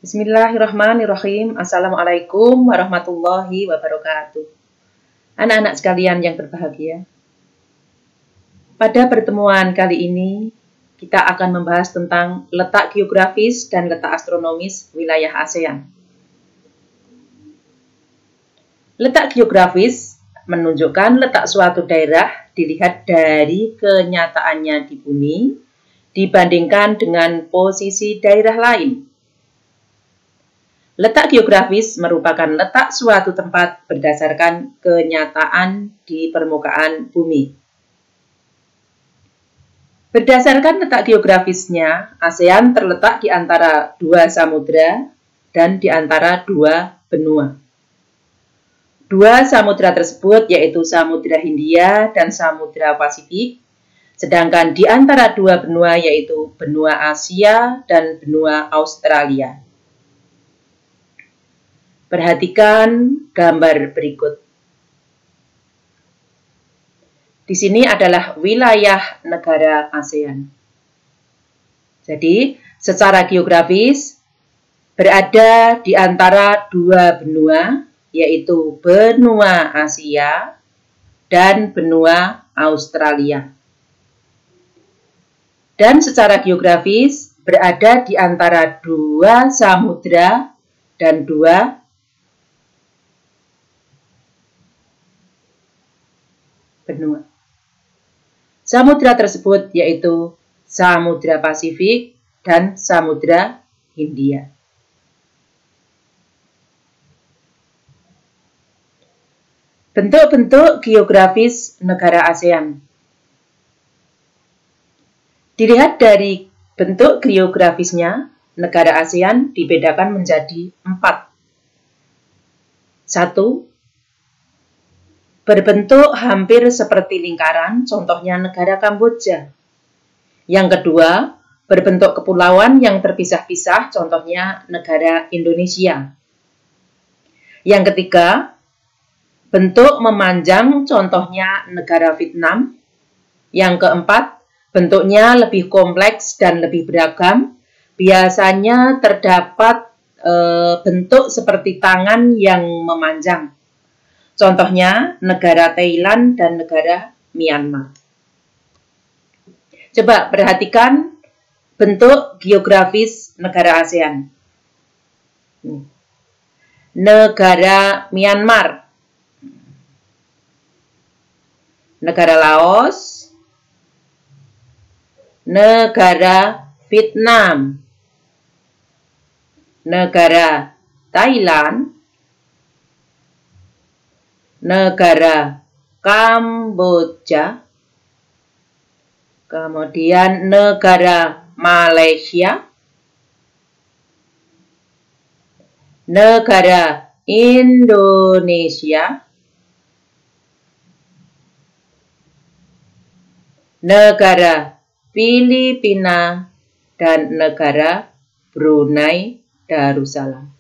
Bismillahirrahmanirrahim. Assalamualaikum warahmatullahi wabarakatuh. Anak-anak sekalian yang berbahagia. Pada pertemuan kali ini, kita akan membahas tentang letak geografis dan letak astronomis wilayah ASEAN. Letak geografis menunjukkan letak suatu daerah dilihat dari kenyataannya di bumi dibandingkan dengan posisi daerah lain. Letak geografis merupakan letak suatu tempat berdasarkan kenyataan di permukaan bumi. Berdasarkan letak geografisnya, ASEAN terletak di antara dua samudra dan di antara dua benua. Dua samudra tersebut yaitu Samudra Hindia dan Samudra Pasifik, sedangkan di antara dua benua yaitu benua Asia dan benua Australia. Perhatikan gambar berikut. Di sini adalah wilayah negara ASEAN. Jadi, secara geografis berada di antara dua benua, yaitu benua Asia dan benua Australia. Dan secara geografis berada di antara dua samudra dan dua benua. Samudra tersebut yaitu Samudra Pasifik dan Samudra Hindia. Bentuk-bentuk geografis negara ASEAN. Dilihat dari bentuk geografisnya, negara ASEAN dibedakan menjadi 4. 1. Berbentuk hampir seperti lingkaran, contohnya negara Kamboja. Yang kedua, berbentuk kepulauan yang terpisah-pisah, contohnya negara Indonesia. Yang ketiga, bentuk memanjang, contohnya negara Vietnam. Yang keempat, bentuknya lebih kompleks dan lebih beragam. Biasanya terdapat bentuk seperti tangan yang memanjang. Contohnya negara Thailand dan negara Myanmar. Coba perhatikan bentuk geografis negara ASEAN. Negara Myanmar, negara Laos, negara Vietnam, negara Thailand, negara Kamboja, kemudian negara Malaysia, negara Indonesia, negara Filipina, dan negara Brunei Darussalam.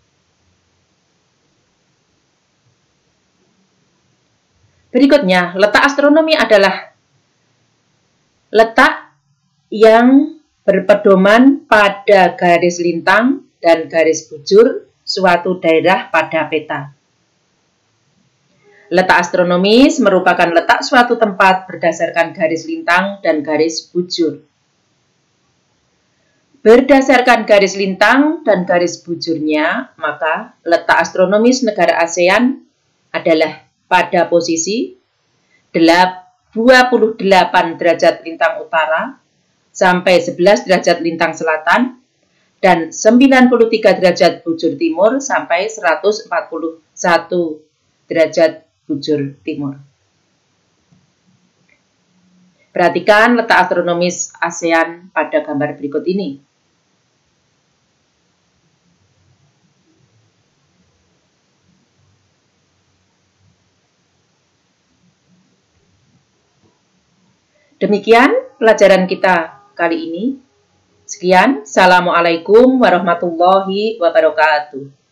Berikutnya, letak astronomi adalah letak yang berpedoman pada garis lintang dan garis bujur suatu daerah pada peta. Letak astronomis merupakan letak suatu tempat berdasarkan garis lintang dan garis bujur. Berdasarkan garis lintang dan garis bujurnya, maka letak astronomis negara ASEAN adalah pada posisi 28 derajat lintang utara sampai 11 derajat lintang selatan dan 93 derajat bujur timur sampai 141 derajat bujur timur. Perhatikan letak astronomis ASEAN pada gambar berikut ini. Demikian pelajaran kita kali ini. Sekian, Assalamualaikum warahmatullahi wabarakatuh.